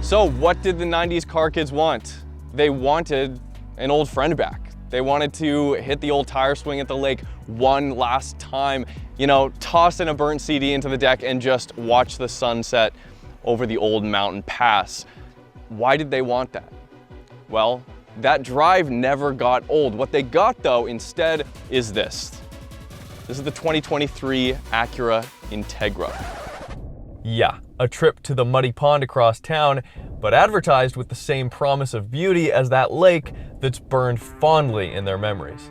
So what did the 90s car kids want? They wanted an old friend back. They wanted to hit the old tire swing at the lake one last time, you know, toss in a burnt CD into the deck and just watch the sunset over the old mountain pass. Why did they want that? Well, that drive never got old. What they got though instead is this. This is the 2023 Acura Integra. Yeah, a trip to the muddy pond across town, but advertised with the same promise of beauty as that lake that's burned fondly in their memories.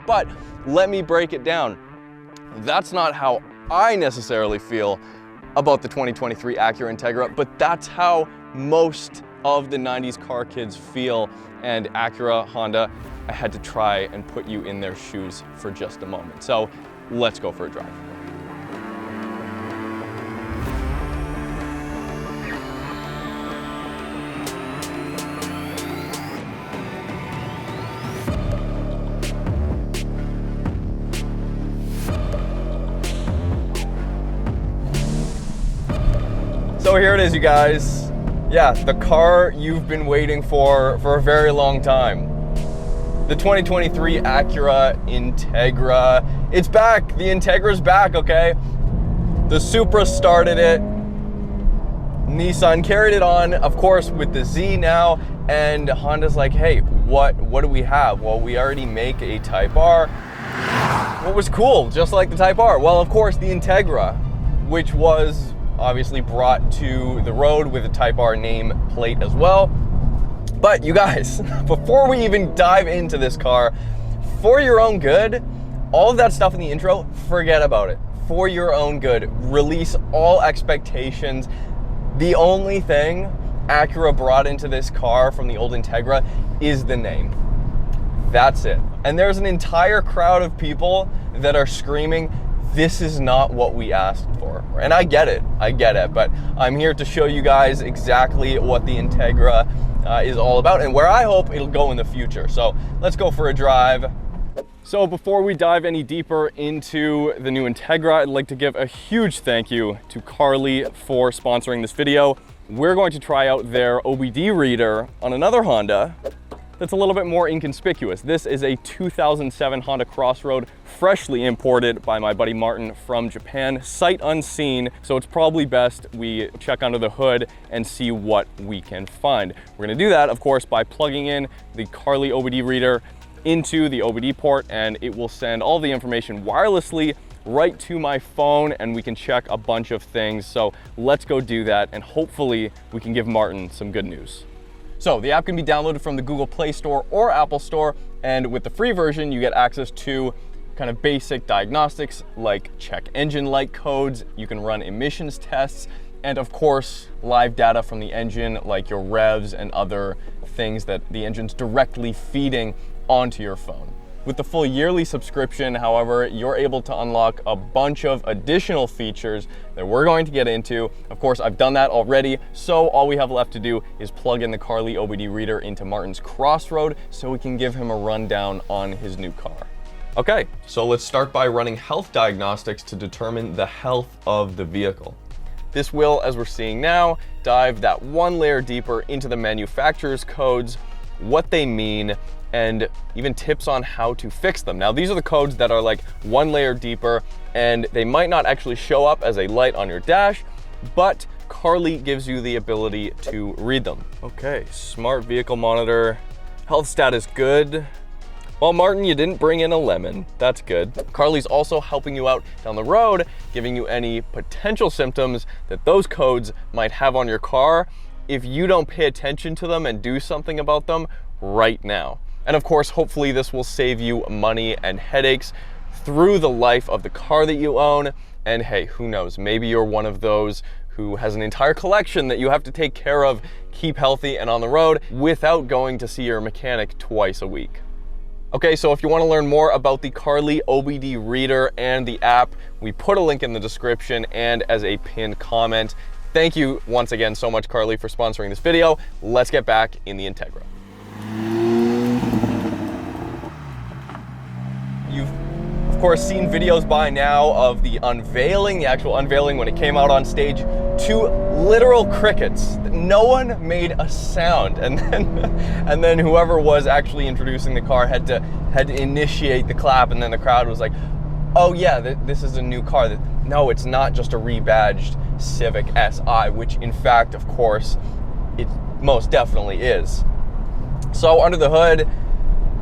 But let me break it down. That's not how I necessarily feel about the 2023 Acura Integra, but that's how most of the 90s car kids feel. And Acura, Honda, I had to try and put you in their shoes for just a moment. So let's go for a drive. So here it is, you guys. Yeah, the car you've been waiting for a very long time. The 2023 Acura Integra. It's back. The Integra's back, okay? The Supra started it. Nissan carried it on, of course, with the Z now. And Honda's like, hey, what do we have? Well, we already make a Type-R. What was cool, just like the Type-R? Well, of course, the Integra, which was obviously brought to the road with a Type-R name plate as well. But you guys, before we even dive into this car, for your own good, all of that stuff in the intro, forget about it. For your own good, release all expectations. The only thing Acura brought into this car from the old Integra is the name. That's it. And there's an entire crowd of people that are screaming, this is not what we asked for. And I get it, but I'm here to show you guys exactly what the Integra is all about and where I hope it'll go in the future. So let's go for a drive. So before we dive any deeper into the new Integra, I'd like to give a huge thank you to Carly for sponsoring this video. We're going to try out their OBD reader on another Honda that's a little bit more inconspicuous. This is a 2007 Honda Crossroad, freshly imported by my buddy Martin from Japan, sight unseen, so it's probably best we check under the hood and see what we can find. We're gonna do that, of course, by plugging in the Carly OBD reader into the OBD port, and it will send all the information wirelessly right to my phone, and we can check a bunch of things. So let's go do that, and hopefully we can give Martin some good news. So the app can be downloaded from the Google Play Store or Apple Store, and with the free version, you get access to kind of basic diagnostics like check engine light codes, you can run emissions tests, and of course, live data from the engine like your revs and other things that the engine's directly feeding onto your phone. With the full yearly subscription, however, you're able to unlock a bunch of additional features that we're going to get into. Of course, I've done that already, so all we have left to do is plug in the Carly OBD reader into Martin's Crossroad so we can give him a rundown on his new car. Okay, so let's start by running health diagnostics to determine the health of the vehicle. This will, as we're seeing now, dive that one layer deeper into the manufacturer's codes, what they mean, and even tips on how to fix them. Now, these are the codes that are like one layer deeper, and they might not actually show up as a light on your dash, but Carly gives you the ability to read them. Okay, smart vehicle monitor, health status good. Well, Martin, you didn't bring in a lemon. That's good. Carly's also helping you out down the road, giving you any potential symptoms that those codes might have on your car if you don't pay attention to them and do something about them right now. And of course, hopefully this will save you money and headaches through the life of the car that you own. And hey, who knows, maybe you're one of those who has an entire collection that you have to take care of, keep healthy and on the road without going to see your mechanic twice a week. Okay, so if you want to learn more about the Carly OBD reader and the app, we put a link in the description and as a pinned comment. Thank you once again so much, Carly, for sponsoring this video. Let's get back in the Integra. You've of course, seen videos by now of the unveiling, the actual unveiling when it came out on stage, to literal crickets. No one made a sound, and then whoever was actually introducing the car had to initiate the clap, and then the crowd was like, "Oh yeah, this is a new car." No, it's not just a rebadged Civic Si, which in fact, of course, it most definitely is. So under the hood,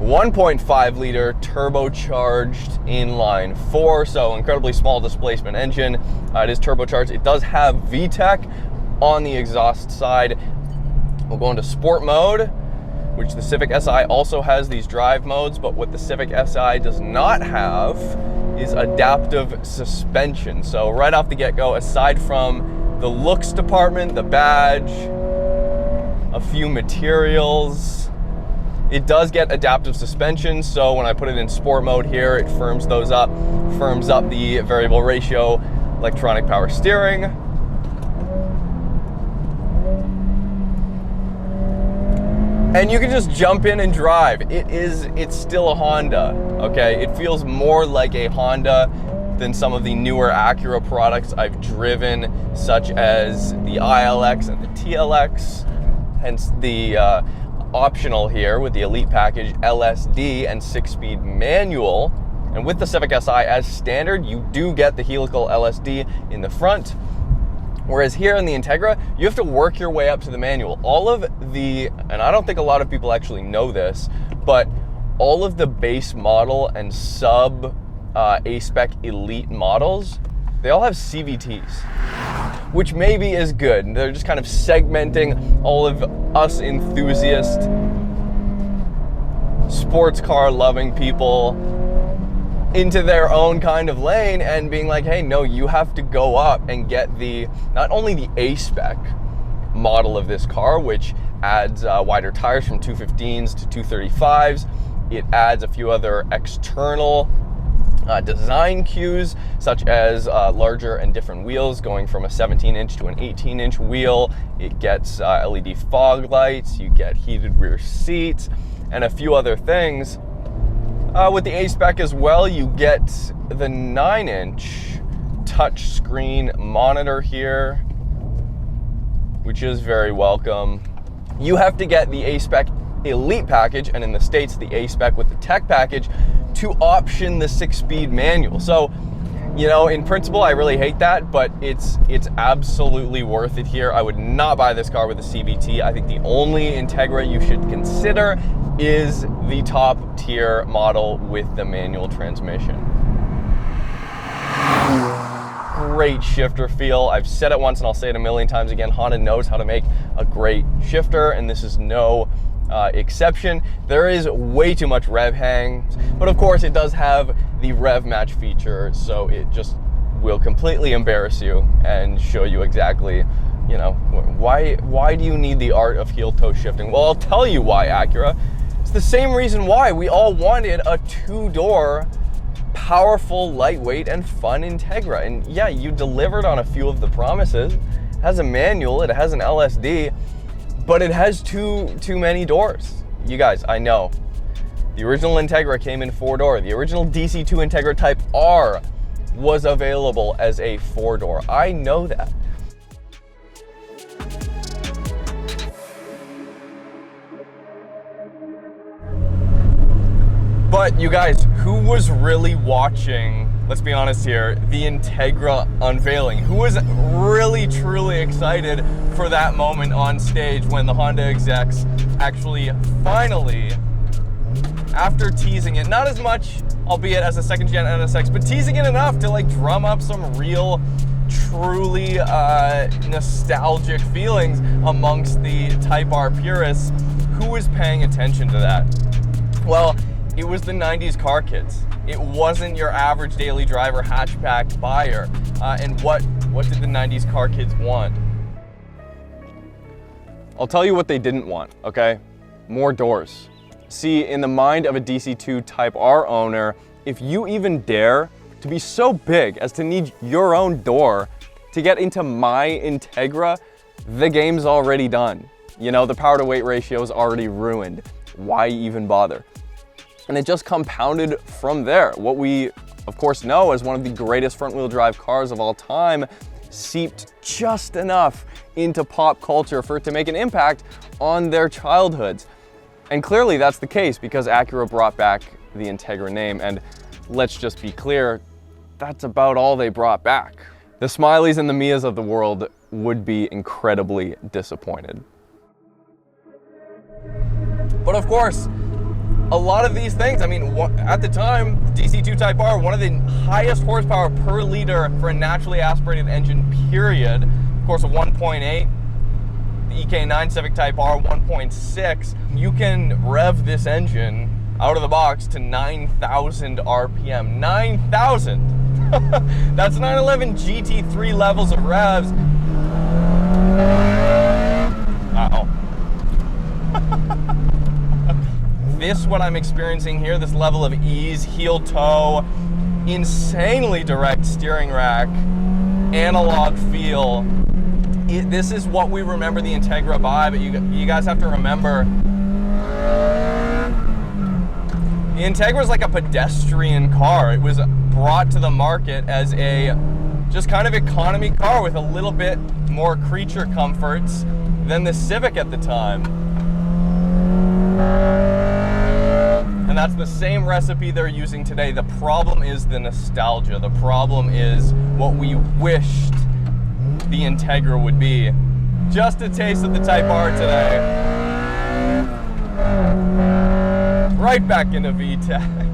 1.5 liter turbocharged inline 4, so incredibly small displacement engine. It is turbocharged. It does have VTEC on the exhaust side. We'll go into sport mode, which the Civic Si also has these drive modes, but what the Civic Si does not have is adaptive suspension. So right off the get-go, aside from the looks department, the badge, a few materials, it does get adaptive suspension. So when I put it in sport mode here, it firms up the variable ratio electronic power steering. And you can just jump in and drive. It's still a Honda, okay? It feels more like a Honda than some of the newer Acura products I've driven, such as the ILX and the TLX, hence the optional here with the Elite package, LSD and 6-speed manual. And with the Civic Si as standard, you do get the helical LSD in the front. Whereas here in the Integra, you have to work your way up to the manual. All of the, and I don't think a lot of people actually know this, but all of the base model and sub A-Spec Elite models, they all have CVTs, which maybe is good. They're just kind of segmenting all of us enthusiast, sports car loving people into their own kind of lane and being like, hey, no, you have to go up and get not only the A-Spec model of this car, which adds wider tires from 215s to 235s. It adds a few other external design cues, such as larger and different wheels, going from a 17-inch to an 18-inch wheel. It gets LED fog lights, you get heated rear seats, and a few other things. With the A-Spec as well, you get the 9-inch touchscreen monitor here, which is very welcome. You have to get the A-Spec Elite package, and in the States, the A-Spec with the Tech package, to option the 6-speed manual. So, you know, in principle, I really hate that, but it's absolutely worth it here. I would not buy this car with a CVT. I think the only Integra you should consider is the top tier model with the manual transmission. Great shifter feel. I've said it once and I'll say it a million times again. Honda knows how to make a great shifter, and this is no exception. There is way too much rev hang, but of course it does have the rev match feature, so it just will completely embarrass you and show you exactly, you know, why do you need the art of heel toe shifting? Well, I'll tell you why, Acura. It's the same reason why we all wanted a 2-door, powerful, lightweight, and fun Integra. And yeah, you delivered on a few of the promises. It has a manual, it has an LSD, but it has too many doors. You guys, I know. The original Integra came in 4-door. The original DC2 Integra Type-R was available as a 4-door. I know that. But you guys, who was really watching, let's be honest here, the Integra unveiling? Who was really truly excited for that moment on stage when the Honda execs actually finally, after teasing it, not as much, albeit as a second gen NSX, but teasing it enough to like drum up some real, truly nostalgic feelings amongst the Type-R purists? Who was paying attention to that? Well, it was the 90s car kids. It wasn't your average daily driver hatchback buyer. And what did the 90s car kids want? I'll tell you what they didn't want, okay? More doors. See, in the mind of a DC2 Type-R owner, if you even dare to be so big as to need your own door to get into my Integra, the game's already done. You know, the power to weight ratio is already ruined. Why even bother? And it just compounded from there. What we of course know as one of the greatest front-wheel drive cars of all time, seeped just enough into pop culture for it to make an impact on their childhoods. And clearly that's the case because Acura brought back the Integra name, and let's just be clear, that's about all they brought back. The Smileys and the Mias of the world would be incredibly disappointed. But of course, a lot of these things, I mean, at the time, DC2 Type-R, one of the highest horsepower per liter for a naturally aspirated engine, period. Of course, a 1.8, the EK9 Civic Type-R 1.6. You can rev this engine out of the box to 9,000 RPM. 9,000! That's 911 GT3 levels of revs. Uh-oh. This, what I'm experiencing here, this level of ease, heel toe, insanely direct steering rack, analog feel. This is what we remember the Integra by, but you guys have to remember, the Integra is like a pedestrian car. It was brought to the market as a just kind of economy car with a little bit more creature comforts than the Civic at the time. And that's the same recipe they're using today. The problem is the nostalgia. The problem is what we wished the Integra would be. Just a taste of the Type-R today. Right back into VTEC.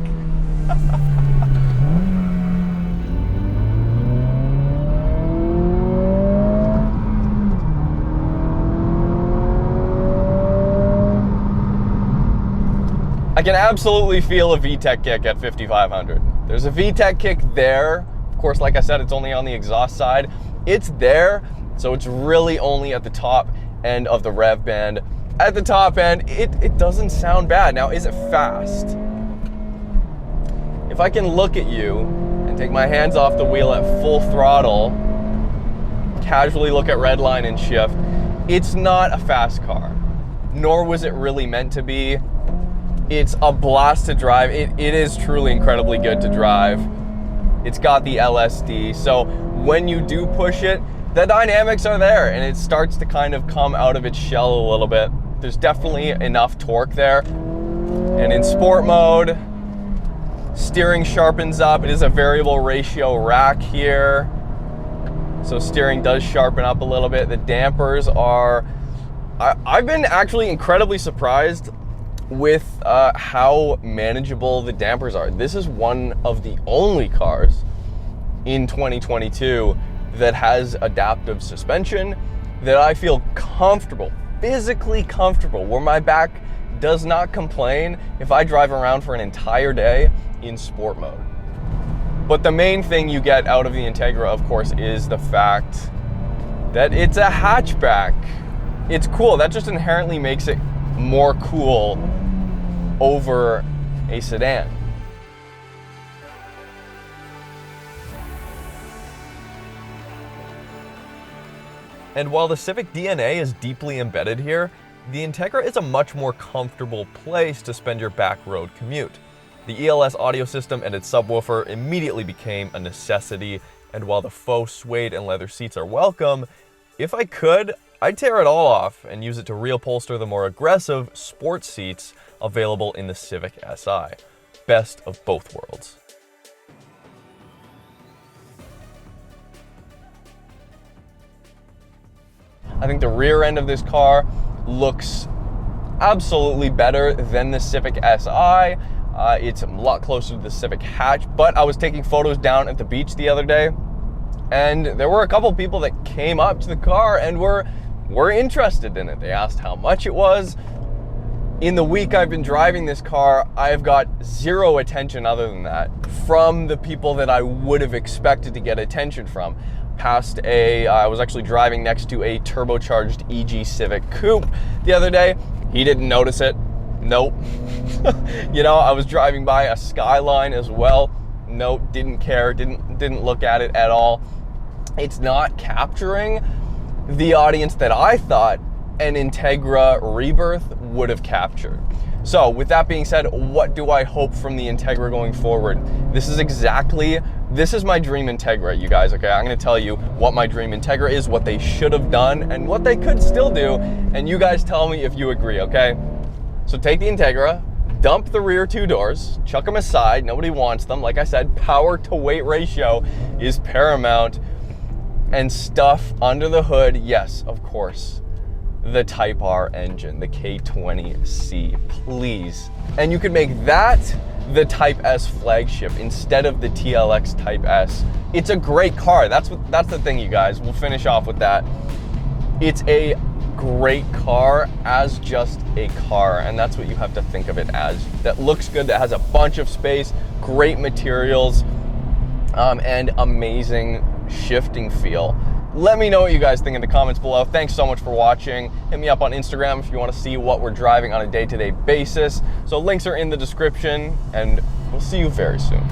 I can absolutely feel a VTEC kick at 5,500. There's a VTEC kick there. Of course, like I said, it's only on the exhaust side. It's there, so it's really only at the top end of the rev band. At the top end, it doesn't sound bad. Now, is it fast? If I can look at you and take my hands off the wheel at full throttle, casually look at redline and shift, it's not a fast car, nor was it really meant to be. It's a blast to drive. It is truly incredibly good to drive. It's got the LSD, so when you do push it, the dynamics are there and it starts to kind of come out of its shell a little bit. There's definitely enough torque there. And in sport mode, steering sharpens up. It is a variable ratio rack here, so steering does sharpen up a little bit. The dampers are, I've been actually incredibly surprised with how manageable the dampers are. This is one of the only cars in 2022 that has adaptive suspension that I feel comfortable, physically comfortable, where my back does not complain if I drive around for an entire day in sport mode. But the main thing you get out of the Integra, of course, is the fact that it's a hatchback. It's cool. That just inherently makes it more cool over a sedan. And while the Civic DNA is deeply embedded here, the Integra is a much more comfortable place to spend your back road commute. The ELS audio system and its subwoofer immediately became a necessity, and while the faux suede and leather seats are welcome, if I could, I'd tear it all off and use it to reupholster the more aggressive sports seats available in the Civic Si. Best of both worlds. I think the rear end of this car looks absolutely better than the Civic Si. It's a lot closer to the Civic hatch, but I was taking photos down at the beach the other day, and there were a couple people that came up to the car and were interested in it. They asked how much it was. In the week I've been driving this car, I've got zero attention other than that from the people that I would have expected to get attention from. I was actually driving next to a turbocharged EG Civic Coupe the other day. He didn't notice it. Nope. You know, I was driving by a Skyline as well. Nope, didn't care, didn't look at it at all. It's not capturing the audience that I thought an Integra rebirth would have captured. So with that being said, what do I hope from the Integra going forward? This is my dream Integra, you guys, okay? I'm gonna tell you what my dream Integra is, what they should have done, and what they could still do, and you guys tell me if you agree, okay? So take the Integra, dump the rear two doors, chuck them aside, nobody wants them. Like I said, power to weight ratio is paramount, and stuff under the hood, yes, of course. The Type-R engine, the K20C, please. And you could make that the Type S flagship instead of the TLX Type S. It's a great car. That's the thing, you guys. We'll finish off with that. It's a great car as just a car, and that's what you have to think of it as. That looks good, that has a bunch of space, great materials, and amazing shifting feel. Let me know what you guys think in the comments below. Thanks so much for watching. Hit me up on Instagram if you want to see what we're driving on a day-to-day basis. So links are in the description, and we'll see you very soon.